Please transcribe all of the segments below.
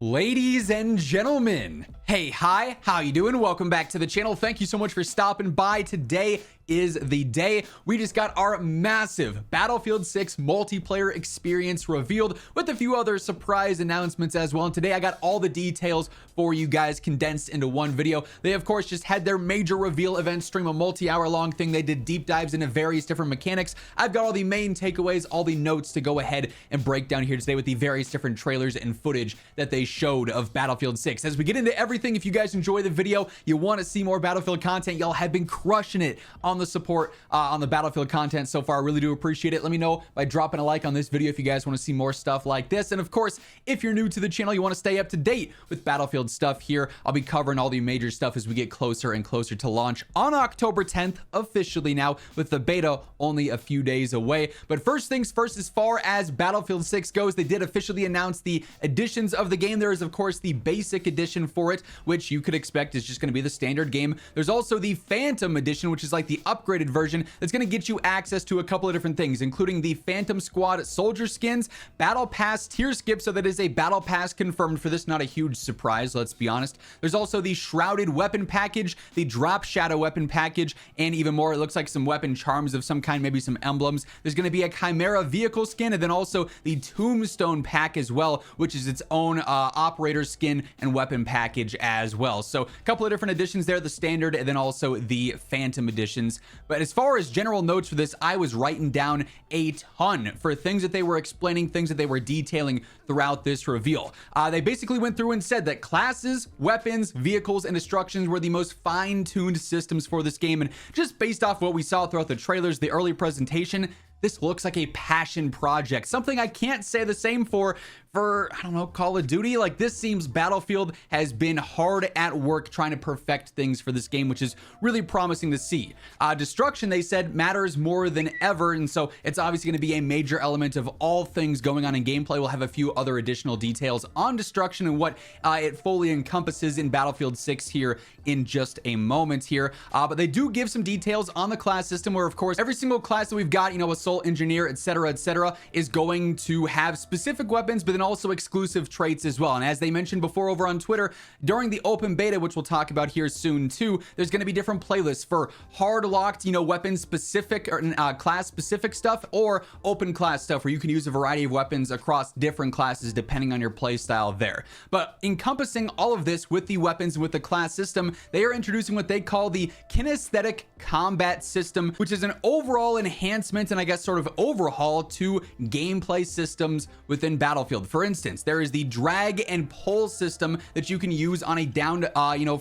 Ladies and gentlemen, hey, hi, how you doing? Welcome back to the channel. Thank you so much for stopping by. Today is the day we just got our massive Battlefield 6 multiplayer experience revealed with a few other surprise announcements as well. And today I got all the details for you guys condensed into one video. They of course just had their major reveal event stream, a multi-hour long thing. They did deep dives into various different mechanics. I've got all the main takeaways, all the notes to go ahead and break down here today with the various different trailers and footage that they showed of Battlefield 6. As we get into everything, if you guys enjoy the video, you want to see more Battlefield content, y'all have been crushing it on the support on the Battlefield content so far. I really do appreciate it. Let me know by dropping a like on this video if you guys want to see more stuff like this. And of course, if you're new to the channel, you want to stay up to date with Battlefield stuff here. I'll be covering all the major stuff as we get closer and closer to launch on October 10th, officially now, with the beta only a few days away. But first things first, as far as Battlefield 6 goes, they did officially announce the editions of the game. There is of course the basic edition for it, which you could expect is just going to be the standard game. There's also the Phantom edition, which is like the upgraded version that's going to get you access to a couple of different things, including the Phantom Squad soldier skins, battle pass tier skip, so that is a battle pass confirmed for this. Not a huge surprise, let's be honest. There's also the shrouded weapon package, the drop shadow weapon package, and even more. It looks like some weapon charms of some kind, maybe some emblems. There's going to be a Chimera vehicle skin, and then also the Tombstone pack as well, which is its own operator skin and weapon package as well. So a couple of different editions there, the standard and then also the Phantom editions. But as far as general notes for this, I was writing down a ton for things that they were explaining, things that they were detailing throughout this reveal. They basically went through and said that classes, weapons, vehicles, and destructions were the most fine-tuned systems for this game. And just based off what we saw throughout the trailers, the early presentation, this looks like a passion project, something I can't say the same for I don't know, Call of Duty. Like, this seems Battlefield has been hard at work trying to perfect things for this game, which is really promising to see. Destruction, they said, matters more than ever, and so it's obviously going to be a major element of all things going on in gameplay. We'll have a few other additional details on destruction and what it fully encompasses in Battlefield 6 here in just a moment here. But they do give some details on the class system, where of course every single class that we've got, you know, assault engineer, etc., is going to have specific weapons, but then also exclusive traits as well. And as they mentioned before over on Twitter, during the open beta, which we'll talk about here soon too, there's going to be different playlists for hard locked, you know, weapon specific or class specific stuff, or open class stuff where you can use a variety of weapons across different classes depending on your play style there. But encompassing all of this with the weapons and with the class system, they are introducing what they call the kinesthetic combat system, which is an overall enhancement and I guess sort of overhaul to gameplay systems within Battlefield. For instance, there is the drag and pull system that you can use on a downed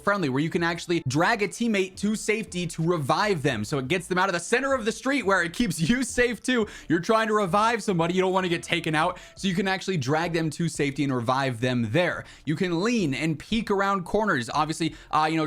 friendly, where you can actually drag a teammate to safety to revive them, so it gets them out of the center of the street where it keeps you safe too. You're trying to revive somebody, you don't want to get taken out, so you can actually drag them to safety and revive them there. You can lean and peek around corners, obviously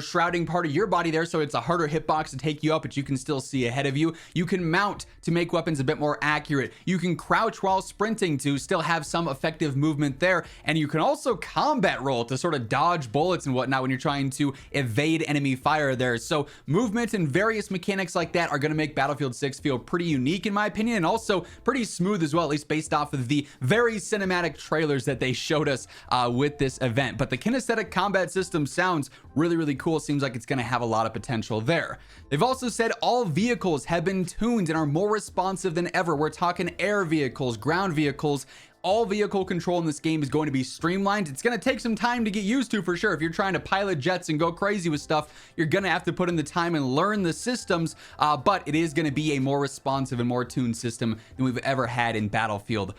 shrouding part of your body there, so it's a harder hitbox to take you up, but you can still see ahead of you. You can mount to make weapons a bit more accurate. You can crouch while sprinting to still have some effective movement there, and you can also combat roll to sort of dodge bullets and whatnot when you're trying to evade enemy fire there. So movement and various mechanics like that are going to make Battlefield 6 feel pretty unique in my opinion, and also pretty smooth as well, at least based off of the very cinematic trailers that they showed us with this event. But the kinesthetic combat system sounds really cool. Seems like it's going to have a lot of potential there. They've also said all vehicles have been tuned and are more responsive than ever. We're talking air vehicles, ground vehicles. All vehicle control in this game is going to be streamlined. It's going to take some time to get used to, for sure. If you're trying to pilot jets and go crazy with stuff, you're going to have to put in the time and learn the systems, but it is going to be a more responsive and more tuned system than we've ever had in Battlefield,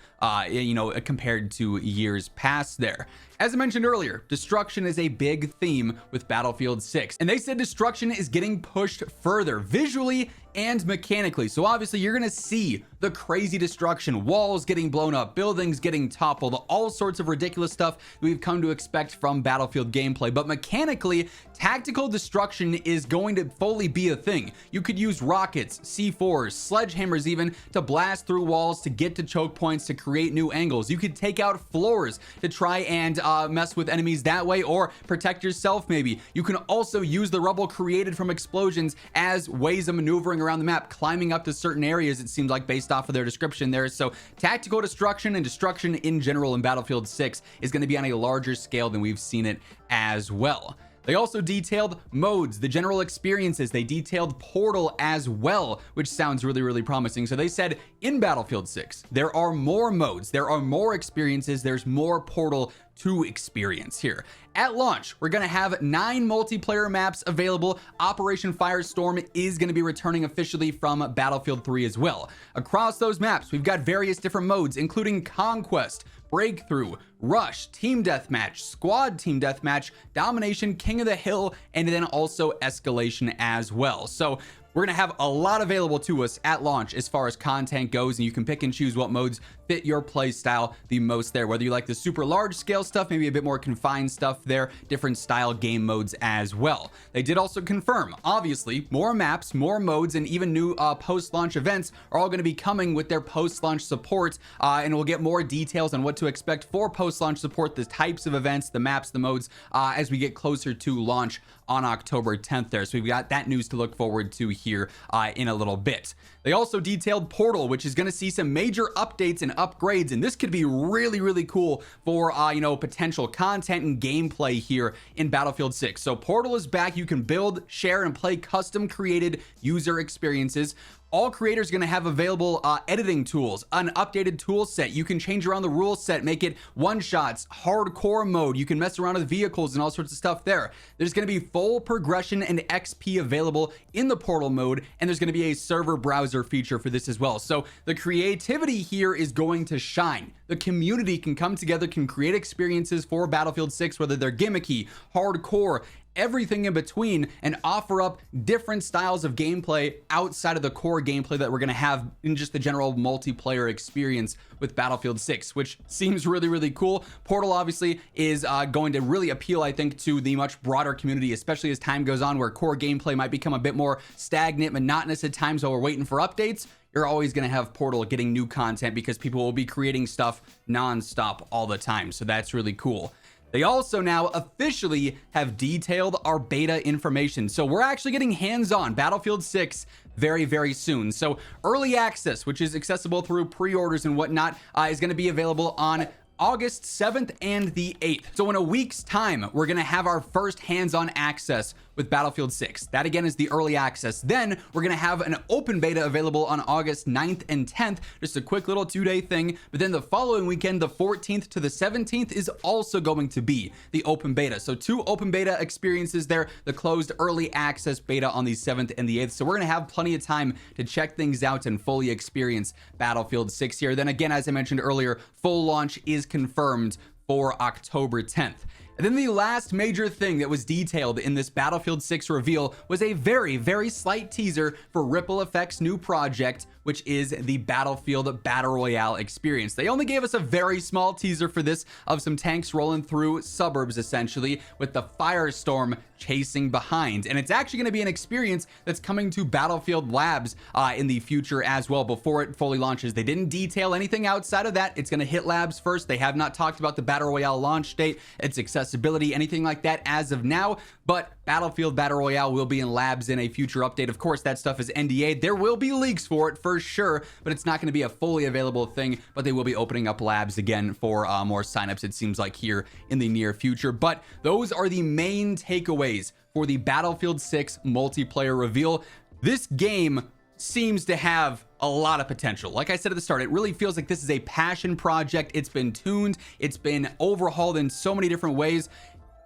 compared to years past there. As I mentioned earlier, destruction is a big theme with Battlefield 6, and they said destruction is getting pushed further visually and mechanically. So obviously you're gonna see the crazy destruction, walls getting blown up, buildings getting toppled, all sorts of ridiculous stuff that we've come to expect from Battlefield gameplay. But mechanically, tactical destruction is going to fully be a thing. You could use rockets, C4s, sledgehammers even, to blast through walls to get to choke points to create new angles. You could take out floors to try and mess with enemies that way, or protect yourself maybe. You can also use the rubble created from explosions as ways of maneuvering around the map, climbing up to certain areas, it seems like, based off of their description there. So tactical destruction and destruction in general in Battlefield 6 is going to be on a larger scale than we've seen it as well. They also detailed modes, the general experiences. They detailed Portal as well, which sounds really, really promising. So they said in Battlefield 6, there are more modes, there are more experiences, there's more Portal to experience here. At launch, we're going to have 9 multiplayer maps available. Operation Firestorm is going to be returning officially from Battlefield 3 as well. Across those maps, we've got various different modes, including Conquest, Breakthrough, Rush, Team Deathmatch, Squad Team Deathmatch, Domination, King of the Hill, and then also Escalation as well. So we're going to have a lot available to us at launch as far as content goes, and you can pick and choose what modes fit your play style the most there, whether you like the super large scale stuff, maybe a bit more confined stuff there, different style game modes as well. They did also confirm, obviously, more maps, more modes, and even new post-launch events are all going to be coming with their post-launch support, and we'll get more details on what to expect for post-launch support, the types of events, the maps, the modes, as we get closer to launch on October 10th there. So we've got that news to look forward to here in a little bit. They also detailed Portal, which is going to see some major updates and upgrades, and this could be really, really cool for potential content and gameplay here in Battlefield 6. So Portal is back. You can build, share, and play custom created user experiences. All creators are going to have available editing tools, an updated tool set. You can change around the rule set, make it one-shots, hardcore mode. You can mess around with vehicles and all sorts of stuff there. There's going to be full progression and XP available in the Portal mode, and there's going to be a server browser feature for this as well. So the creativity here is going to shine. The community can come together, can create experiences for Battlefield 6, whether they're gimmicky, hardcore, everything in between, and offer up different styles of gameplay outside of the core gameplay that we're going to have in just the general multiplayer experience with Battlefield 6, which seems really, really cool. Portal obviously is going to really appeal, I think, to the much broader community, especially as time goes on, where core gameplay might become a bit more stagnant, monotonous at times while we're waiting for updates. You're always going to have Portal getting new content because people will be creating stuff non-stop all the time. So that's really cool. They also now officially have detailed our beta information. So we're actually getting hands-on Battlefield 6 very, very soon. So early access, which is accessible through pre-orders and whatnot, is going to be available on August 7th and the 8th. So in a week's time, we're going to have our first hands-on access with Battlefield 6. That again is the early access. Then we're going to have an open beta available on August 9th and 10th, just a quick little 2-day thing. But then the following weekend, the 14th to the 17th, is also going to be the open beta. So 2 open beta experiences there, the closed early access beta on the 7th and the 8th. So we're going to have plenty of time to check things out and fully experience Battlefield 6 here. Then again, as I mentioned earlier, full launch is confirmed for October 10th. And then the last major thing that was detailed in this Battlefield 6 reveal was a very, very slight teaser for Ripple Effect's new project, which is the Battlefield Battle Royale experience. They only gave us a very small teaser for this of some tanks rolling through suburbs, essentially, with the Firestorm chasing behind. And it's actually going to be an experience that's coming to Battlefield Labs in the future as well, before it fully launches. They didn't detail anything outside of that. It's going to hit Labs first. They have not talked about the Battle Royale launch date, its accessibility, anything like that as of now, but Battlefield Battle Royale will be in Labs in a future update. Of course, that stuff is NDA. There will be leaks for it for sure, but it's not going to be a fully available thing, but they will be opening up Labs again for more signups, it seems like, here in the near future. But those are the main takeaways for the Battlefield 6 multiplayer reveal. This game seems to have a lot of potential. Like I said at the start, it really feels like this is a passion project. It's been tuned, it's been overhauled in so many different ways.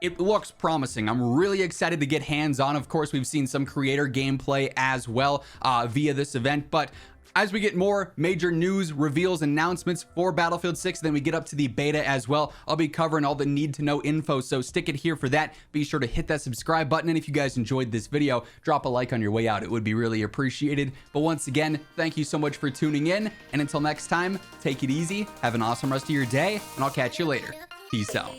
It looks promising. I'm really excited to get hands-on. Of course, we've seen some creator gameplay as well via this event, but as we get more major news, reveals, announcements for Battlefield 6, then we get up to the beta as well. I'll be covering all the need-to-know info, so stick it here for that. Be sure to hit that subscribe button, and if you guys enjoyed this video, drop a like on your way out. It would be really appreciated. But once again, thank you so much for tuning in, and until next time, take it easy, have an awesome rest of your day, and I'll catch you later. Peace out.